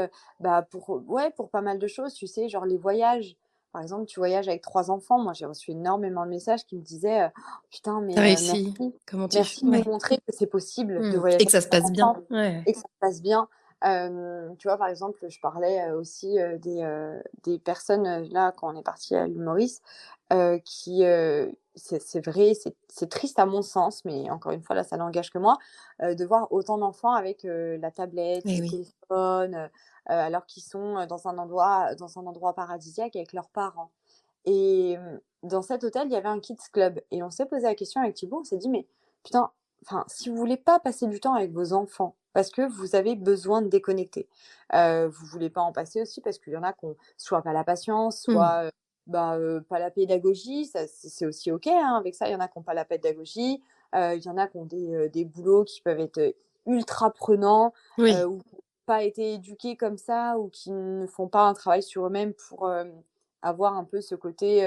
bah, pour pas mal de choses, tu sais, genre les voyages. Par exemple, tu voyages avec 3 enfants. Moi, j'ai reçu énormément de messages qui me disaient, «Putain, Tu as mais réussi? merci. Comment tu f Merci de me Ouais. montrer que c'est possible de Mmh. voyager Et que ça avec se 3 passe bien? enfants Ouais. et que ça se passe bien». Tu vois, par exemple, je parlais, aussi, des personnes, là, quand on est parti à l'île Maurice, qui, c'est vrai, c'est triste à mon sens, mais encore une fois, là, ça n'engage que moi, de voir autant d'enfants avec, la tablette, Eh le oui. téléphone, alors qu'ils sont, dans un endroit paradisiaque avec leurs parents. Et dans cet hôtel, il y avait un kids club et on s'est posé la question avec Thibaut, on s'est dit: «Mais putain, enfin, si vous voulez pas passer du temps avec vos enfants parce que vous avez besoin de déconnecter, vous voulez pas en passer aussi parce qu'il y en a qui ont soit pas la patience, Mmh. soit, bah, pas la pédagogie, ça c'est aussi OK, hein, avec ça. Il y en a qui ont pas la pédagogie, il y en a qui ont des boulots qui peuvent être, ultra prenants, Oui. ou qui ont pas été éduqués comme ça ou qui ne font pas un travail sur eux-mêmes pour, avoir un peu ce côté,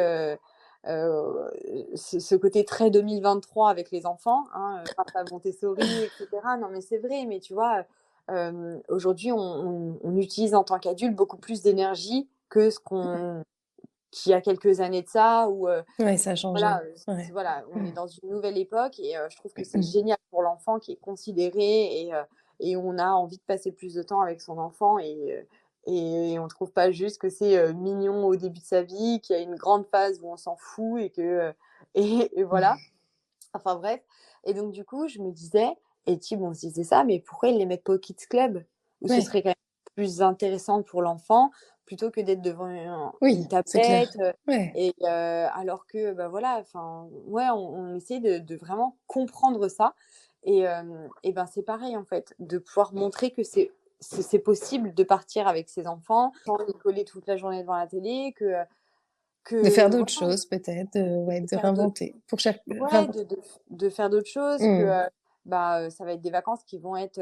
ce côté très 2023 avec les enfants, hein, grâce à Montessori et cetera. Non, mais c'est vrai, mais tu vois, aujourd'hui, on utilise en tant qu'adulte beaucoup plus d'énergie que ce qu'on qu'il y a quelques années de ça où, Ouais, ça a changé. voilà, Ouais. voilà, on Mmh. est dans une nouvelle époque et je trouve que c'est génial pour l'enfant qui est considéré et on a envie de passer plus de temps avec son enfant et on trouve pas juste que c'est, mignon au début de sa vie, qu'il y a une grande phase où on s'en fout et que, et voilà. Enfin bref et donc du coup, je me disais et Thib, on se disait ça: «Mais pourquoi ils les mettent pas au kids club? Où ce Ouais. serait quand même plus intéressant pour l'enfant plutôt que d'être devant une Oui, c'est clair. tablette, Ouais. et alors que, bah, voilà, enfin, ouais, on essaie de vraiment comprendre ça et ben, c'est pareil, en fait, de pouvoir montrer que c'est possible de partir avec ses enfants sans les coller toute la journée devant la télé, que De faire que d'autres voilà, choses, peut-être, ouais, de de faire d'autres réinventer. Pour chaque... ouais, réinventer. de faire d'autres choses, que, Mm. ça va être des vacances qui vont être,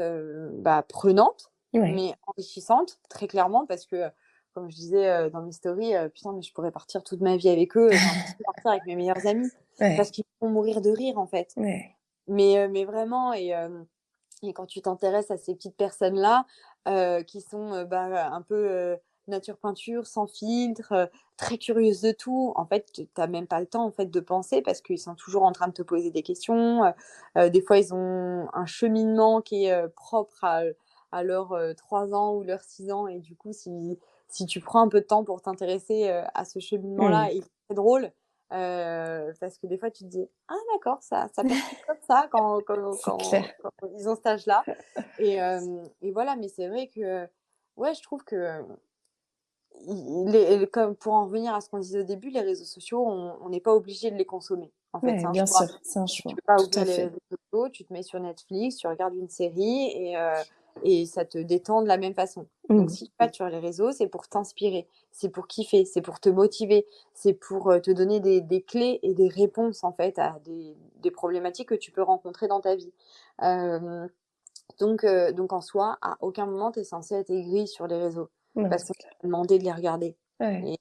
prenantes, Ouais. mais enrichissantes, très clairement, parce que, comme je disais, dans mes stories, putain, mais je pourrais partir toute ma vie avec eux. J'ai l'impression de partir avec mes meilleurs amis parce Ouais. qu'ils me font mourir de rire, en fait. Ouais. Mais vraiment et quand tu t'intéresses à ces petites personnes-là, qui sont, un peu, nature peinture, sans filtre, très curieuses de tout, en fait, tu même pas le temps, en fait, de penser parce qu'ils sont toujours en train de te poser des questions. Des fois, ils ont un cheminement qui est, propre à leurs, 3 ans ou leurs 6 ans et du coup, si tu prends un peu de temps pour t'intéresser, à ce Mm. cheminement-là, il est très drôle, parce que des fois, tu te dis: «Ah d'accord, ça percute comme ça quand C'est clair. ils ont cet âge-là» et voilà, mais c'est vrai que, ouais, je trouve que, comme pour en revenir à ce qu'on disait au début, les réseaux sociaux, on n'est pas obligé de les consommer. En fait, c'est Ouais, un bien choix. sûr, c'est un Si tu choix. veux pas Tout ouvrir à les fait. réseaux sociaux, tu te mets sur Netflix, tu regardes une série et ça te détend de la même façon. Donc Mm. si tu vas sur les réseaux, c'est pour t'inspirer, c'est pour kiffer, c'est pour te motiver, c'est pour, te donner des clés et des réponses, en fait, à des problématiques que tu peux rencontrer dans ta vie. Hem donc en soi, à aucun moment tu es censé être aigri sur les réseaux, Non, parce c'est qu'on clair. t'a demandé de les regarder Ouais.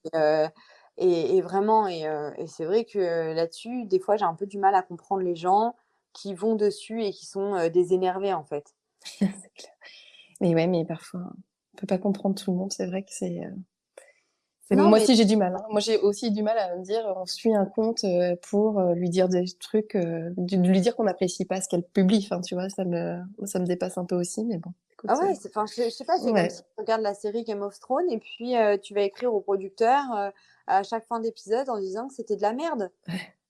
et vraiment et c'est vrai que, là-dessus, des fois, j'ai un peu du mal à comprendre les gens qui vont dessus et qui sont, des énervés, en fait. C'est clair. Mais ouais, mais parfois, on peut pas comprendre tout le monde. C'est vrai que Non, moi mais aussi j'ai du mal, hein. Moi j'ai aussi du mal à me dire on suit un compte pour lui dire des trucs, de lui dire qu'on n'apprécie pas ce qu'elle publie. Enfin, tu vois, ça me dépasse un peu aussi, mais bon, ah écoute, ouais, je sais pas, c'est comme ouais, si tu regardes la série Game of Thrones et puis, tu vas écrire au producteur, à chaque fin d'épisode en disant que c'était de la merde.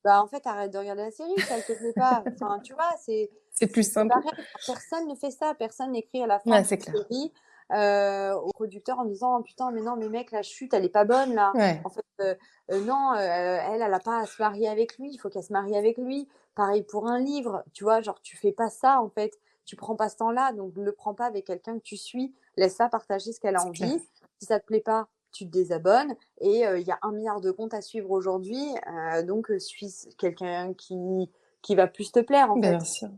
Bah, en fait, arrête de regarder la série si elle te plaît pas. Enfin, tu vois, c'est plus c'est simple. pareil. Enfin, personne ne fait ça. Personne n'écrit à la fin Ouais, de c'est sa clair. série, au producteur en disant: «Oh putain, mais non, mais mec, la chute, elle est pas bonne là. Ouais, En fait, non, elle a pas à se marier avec lui, il faut qu'elle se marie avec lui». Pareil pour un livre, tu vois? Genre, tu fais pas ça, en fait. Tu prends pas ce temps-là, donc ne le prends pas avec quelqu'un que tu suis. Laisse-la partager ce qu'elle a c'est clair. envie. Si ça te plaît pas, tu te désabonnes et il y a 1 milliard de comptes à suivre aujourd'hui, donc suis quelqu'un qui va plus te plaire, en Bien fait. sûr.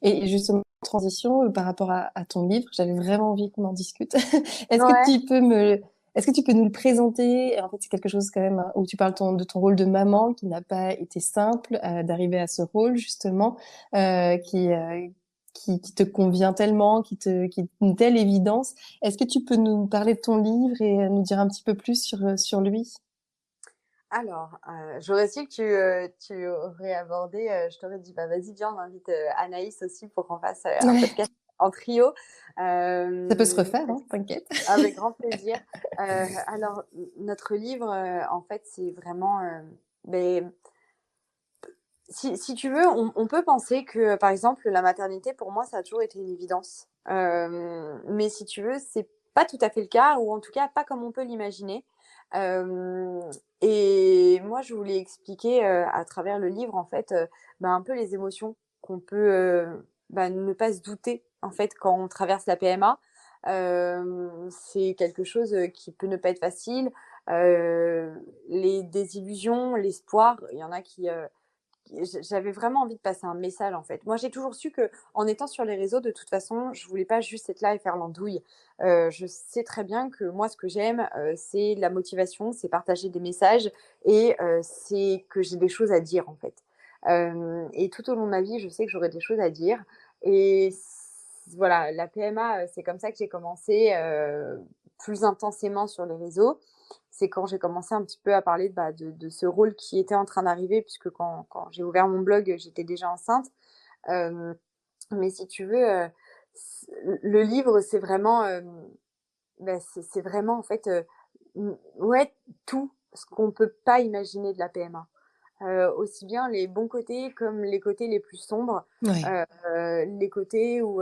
Et justement, transition par rapport à ton livre, j'avais vraiment envie qu'on en discute. Est-ce que Ouais. tu peux est-ce que tu peux nous le présenter? Et en fait, c'est quelque chose quand même où tu parles de ton rôle de maman qui n'a pas été simple d'arriver à ce rôle justement, qui, qui te convient tellement, qui est une telle évidence. Est-ce que tu peux nous parler de ton livre et nous dire un petit peu plus sur lui? Alors, j'aurais su que tu aurais abordé, je t'aurais dit: «Bah, vas-y, viens, on invite, Anaïs aussi pour qu'on fasse, un Ouais, podcast en trio». ça peut se Hem, refaire, hein, t'inquiète. avec grand plaisir. Alors, notre livre, en fait, c'est vraiment, beh, si tu veux, on peut penser que, par exemple, la maternité, pour moi, ça a toujours été une évidence. Mais si tu veux, c'est pas tout à fait le cas ou en tout cas pas comme on peut l'imaginer. Hem et moi, je voulais expliquer, à travers le livre, en fait, un peu les émotions qu'on peut, ne pas se douter, en fait, quand on traverse la PMA. C'est quelque chose, qui peut ne pas être facile. Les désillusions, l'espoir, il y en a j'avais vraiment envie de passer un message, en fait. Moi, j'ai toujours su que, en étant sur les réseaux, de toute façon, je voulais pas juste être là et faire l'andouille. Je sais très bien que moi, ce que j'aime, c'est la motivation, c'est partager des messages et c'est que j'ai des choses à dire, en fait. Et tout au long de ma vie, je sais que j'aurai des choses à dire et voilà, la PMA, c'est comme ça que j'ai commencé, plus intensément sur les réseaux. C'est quand j'ai commencé un petit peu à parler, de ce rôle qui était en train d'arriver puisque quand j'ai ouvert mon blog, j'étais déjà enceinte. Hem, mais si tu veux, c le livre, c'est vraiment, c'est vraiment en fait, ouais, tout ce qu'on peut pas imaginer de la PMA. Aussi bien les bons côtés comme les côtés les plus sombres, Ouais. les côtés où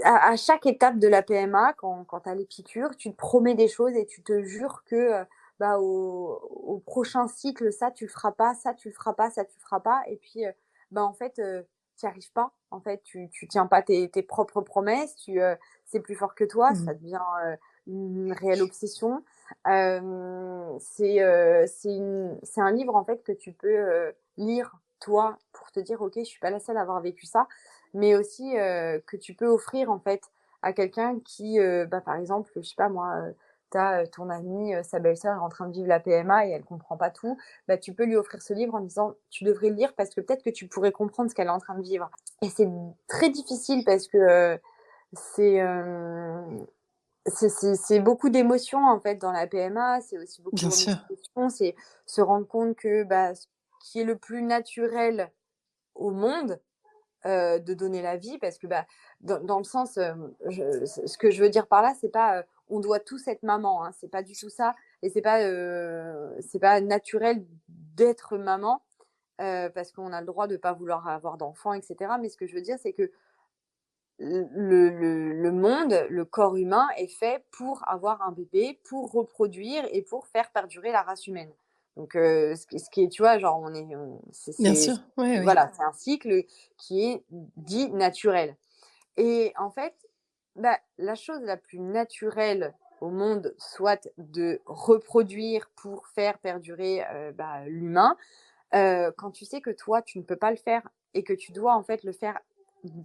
à chaque étape de la PMA, quand tu as les piqûres, tu te promets des choses et tu te jures que, au prochain cycle, ça tu le feras pas, ça tu le feras pas, ça tu le feras pas et puis, en fait, tu y arrives pas. En fait, tu tiens pas tes propres promesses, c'est plus fort que toi, ça Mmh. devient, une réelle obsession. C'est un livre en fait que tu peux lire toi pour te dire ok, je suis pas la seule à avoir vécu ça, mais aussi que tu peux offrir en fait à quelqu'un qui, par exemple, je sais pas moi, t'as ton amie, sa belle-sœur est en train de vivre la PMA et elle comprend pas tout, bah tu peux lui offrir ce livre en disant tu devrais le lire parce que peut-être que tu pourrais comprendre ce qu'elle est en train de vivre. Et c'est très difficile parce que c'est c'est beaucoup d'émotions en fait dans la PMA, c'est aussi beaucoup de Bien remise sûr. en question, c'est se rendre compte que ce qui est le plus naturel au monde, de donner la vie parce que dans le sens, ce que je veux dire par là, c'est pas, on doit tous être maman, hein, c'est pas du tout ça et c'est pas naturel d'être maman, parce qu'on a le droit de pas vouloir avoir d'enfants et cetera. Mais ce que je veux dire, c'est que le monde, le corps humain est fait pour avoir un bébé, pour reproduire et pour faire perdurer la race humaine. Donc, ce qui est, tu vois, genre, Bien sûr. Oui, oui. voilà, c'est un cycle qui est dit naturel. Et en fait, la chose la plus naturelle au monde, soit de reproduire pour faire perdurer l'humain, quand tu sais que toi, tu ne peux pas le faire et que tu dois en fait le faire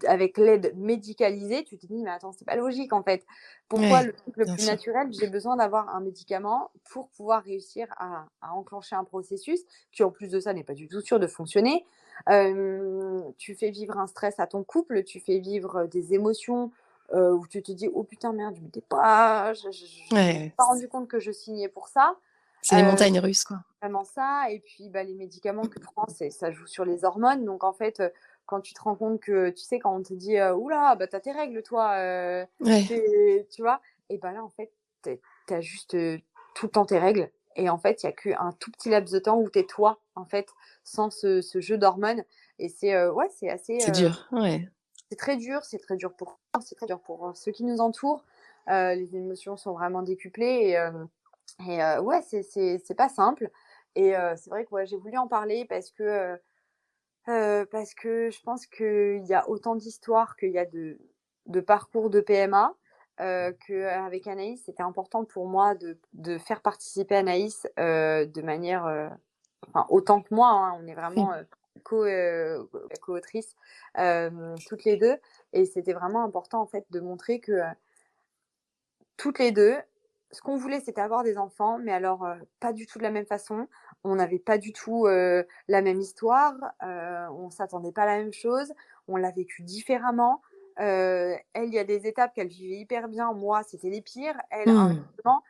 avec l'aide médicalisée, tu te dis, mais attends, c'est pas logique en fait. Pourquoi le Ouais, truc le bien plus sûr. naturel, j'ai besoin d'avoir un médicament pour pouvoir réussir à enclencher un processus qui, en plus de ça, n'est pas du tout sûr de fonctionner. Tu fais vivre un stress à ton couple, tu fais vivre des émotions où tu te dis, oh putain, merde, je m'étais pas, je me suis Ouais, pas rendu compte que je signais pour ça. c'est les montagnes russes, quoi. Vraiment ça et puis, les médicaments que tu prends, ça joue sur les hormones donc en fait, quand tu te rends compte que tu sais, quand on te dit: «Ouh là, tu tes règles toi, Ouais, tu vois?» Et là, en fait, tu as juste, tout le temps tes règles et en fait, il y a qu'un tout petit laps de temps où tu es toi, en fait, sans ce jeu d'hormones et c'est, ouais, c'est assez, c'est dur. Ouais. c'est très dur pour c'est très dur pour, ceux qui nous entourent. Les émotions sont vraiment décuplées ouais, c'est pas simple et c'est vrai que, ouais, j'ai voulu en parler parce que je pense qu'il y a autant d'histoires qu'il y a de parcours de PMA, qu'avec Anaïs, c'était important pour moi de faire participer Anaïs, de manière, enfin autant que moi, hein, on est Oui. vraiment, co-autrices, toutes les 2 et c'était vraiment important en fait de montrer que, toutes les 2, ce qu'on voulait, c'était avoir des enfants, mais alors, pas du tout de la même façon. On n'avait pas du tout, la même histoire, on s'attendait pas à la même chose, on l'a vécu différemment. Elle, il y a des étapes qu'elle vivait hyper bien, moi, c'était les pires. Elle, Mmh. inversement,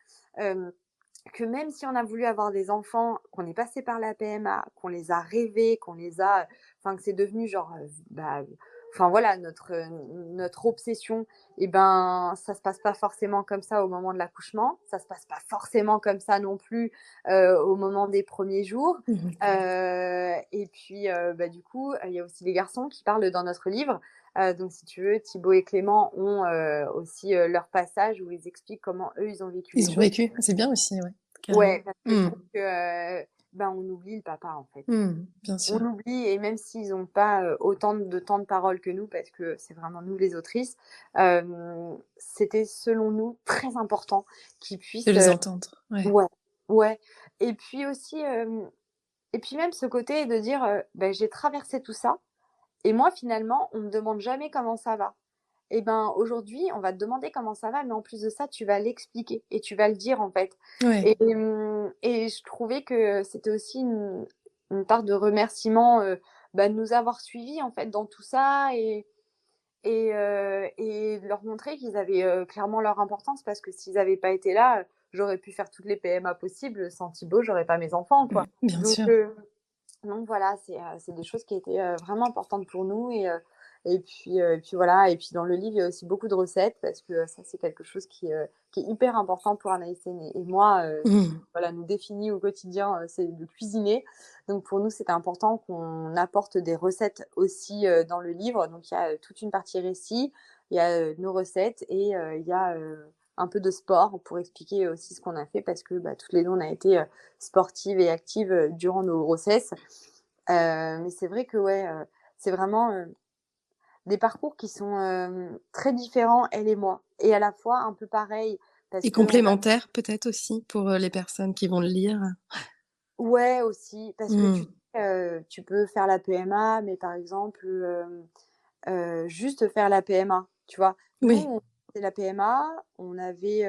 que même si on a voulu avoir des enfants, qu'on est passé par la PMA, qu'on les a rêvés, enfin que c'est devenu genre, enfin voilà notre obsession et ça se passe pas forcément comme ça au moment de l'accouchement, ça se passe pas forcément comme ça non plus, au moment des premiers jours. Mmh. Et puis, du coup, il y a aussi les garçons qui parlent dans notre livre. Donc si tu veux, Thibaut et Clément ont, aussi, leur passage où ils expliquent comment eux, ils ont vécu les Ils ont choses. vécu. C'est bien aussi, ouais, carrément. Ouais, parce que je Mmh. trouve que, on oublie le papa, en fait. Mmh. Bien On sûr. oublie et même s'ils n'ont pas, autant de temps de parole que nous, parce que c'est vraiment nous les autrices, c'était selon nous très important qu'ils De puissent, les entendre. Ouais. ouais, ouais et puis aussi, et puis même ce côté de dire, «J'ai traversé tout ça et moi finalement on me demande jamais comment ça va». Et aujourd'hui, on va te demander comment ça va, mais en plus de ça, tu vas l'expliquer et tu vas le dire, en fait. Ouais. Et je trouvais que c'était aussi une part de remerciement, de nous avoir suivis, en fait, dans tout ça et de leur montrer qu'ils avaient, clairement leur importance parce que s'ils n'avaient pas été là, j'aurais pu faire toutes les PMA possibles. Sans Thibaut, j'aurais pas mes enfants, quoi. Bien Donc sûr. donc voilà, c'est des choses qui étaient, vraiment importantes pour nous et puis voilà et puis dans le livre, il y a aussi beaucoup de recettes parce que ça, c'est quelque chose qui est hyper important pour Anaïs et moi, Mmh. voilà, nous définit au quotidien, c'est de cuisiner. Donc pour nous, c'était important qu'on apporte des recettes aussi, dans le livre. Donc il y a, toute une partie récit, il y a, nos recettes et il y a, un peu de sport pour expliquer aussi ce qu'on a fait parce que, toutes les 2, on a été, sportives et actives, durant nos grossesses. Mais c'est vrai que ouais, c'est vraiment, des parcours qui sont, très différents, elle et moi et à la fois un peu pareils Parce Et que complémentaire peut-être aussi pour les personnes qui vont le lire. ouais, aussi, parce que Mmh. tu peux faire la PMA, mais par exemple, juste faire la PMA, tu vois? Nous, Oui. on faisait la PMA, on avait,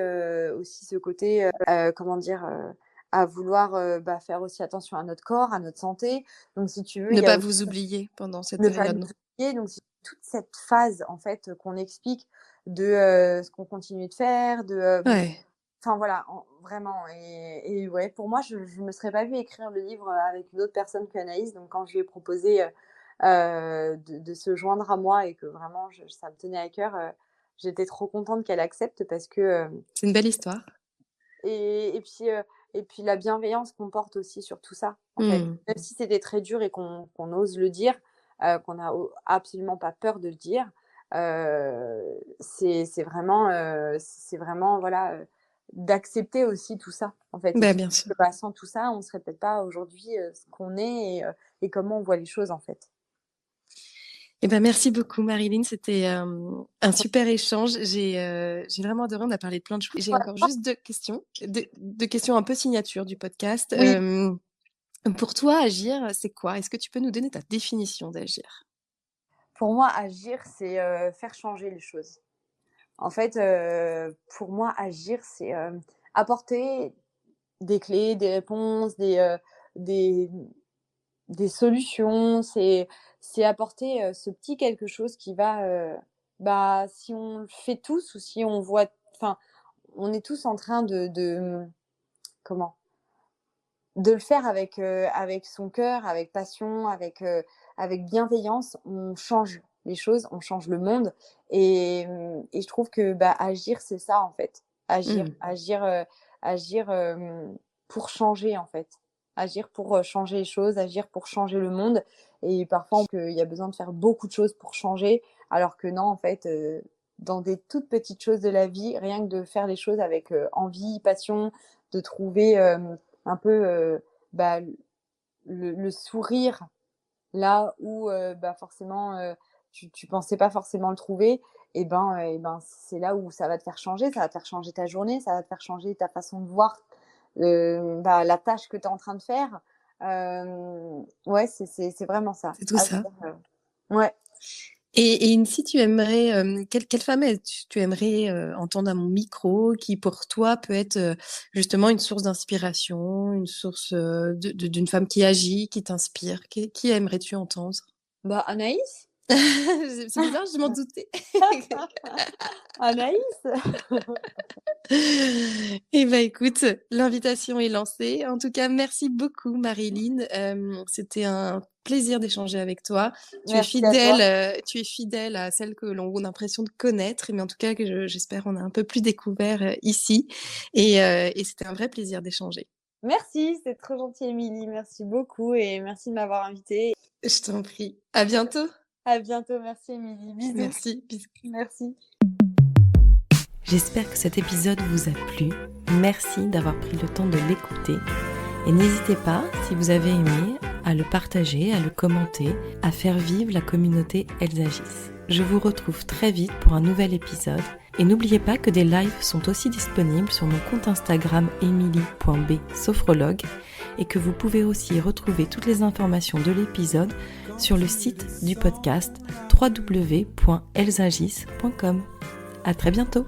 aussi ce côté, comment dire? À vouloir, faire aussi attention à notre corps, à notre santé. Donc si tu veux, il Ne y a pas aussi vous oublier pendant cette ne pas période, nous non? oublier, donc c'est toute cette phase, en fait, qu'on explique de, ce qu'on continue de faire, de, Ouais. enfin voilà, vraiment et ouais, pour moi, je me serais pas vue écrire le livre, avec une autre personne qu'Anaïs. Donc quand je lui ai proposé, de se joindre à moi et que vraiment ça me tenait à cœur, j'étais trop contente qu'elle accepte parce que, C'est une belle histoire. et puis, la bienveillance qu'on porte aussi sur tout ça, en fait. Mmh. Même si c'était très dur et qu'on ose le dire, qu'on a absolument pas peur de le dire, c'est vraiment, voilà, d'accepter aussi tout ça, en fait. Et Bah, puis, bien sûr. sans tout ça, on serait peut-être pas aujourd'hui, ce qu'on est et comment on voit les choses, en fait. Eh ben, merci beaucoup Marilyn, c'était, un super échange. J'ai vraiment adoré, on a parlé de plein de choses. J'ai encore juste 2 questions, 2 questions un peu signature du podcast. Oui. Pour toi, agir, c'est quoi? Est-ce que tu peux nous donner ta définition d'agir? Pour moi, agir, c'est, faire changer les choses. En fait, pour moi, agir, c'est, apporter des clés, des réponses, des solutions. C'est apporter, ce petit quelque chose qui va, si on le fait tous ou si on voit, enfin, on est tous en train comment? De le faire avec son cœur, avec passion, avec bienveillance, on change les choses, on change le monde et je trouve que, agir, c'est ça, en fait. Agir, Mmh. agir, pour changer, en fait. Agir pour, changer les choses, agir pour changer le monde et parfois on qu'il y a besoin de faire beaucoup de choses pour changer alors que non, en fait, dans des toutes petites choses de la vie, rien que de faire les choses avec, envie, passion, de trouver, un peu, bah, le sourire là où, forcément, tu pensais pas forcément le trouver et ben, c'est là où ça va te faire changer. Ça va te faire changer ta journée, ça va te faire changer ta façon de voir, la tâche que tu es en train de faire. Ouais, c'est vraiment ça. C'est tout ça. Ouais. Et si tu aimerais, quelle femme tu aimerais, entendre à mon micro qui pour toi peut être, justement une source d'inspiration, une source, d'une femme qui agit, qui t'inspire? Qui aimerais-tu entendre? Anaïs? C'est bizarre, je m'en doutais. Anaïs? Eh ben, écoute, l'invitation est lancée. En tout cas, merci beaucoup Marilyn. C'était un plaisir d'échanger avec toi. Merci à toi. Tu es fidèle à celle que l'on a l'impression de connaître, mais en tout cas que j'espère on a un peu plus découvert, ici et c'était un vrai plaisir d'échanger. Merci, c'est trop gentil, Émilie. Merci beaucoup et merci de m'avoir invitée. Je t'en prie. À bientôt. À bientôt. Merci, Émilie. Bisous. Merci. Bisous. Merci. J'espère que cet épisode vous a plu. Merci d'avoir pris le temps de l'écouter. Et n'hésitez pas, si vous avez aimé, à le partager, à le commenter, à faire vivre la communauté Elles agissent. Je vous retrouve très vite pour un nouvel épisode. Et n'oubliez pas que des lives sont aussi disponibles sur mon compte Instagram emily.b-sophrologue et que vous pouvez aussi retrouver toutes les informations de l'épisode sur le site du podcast www.ellesagissent.com. À très bientôt!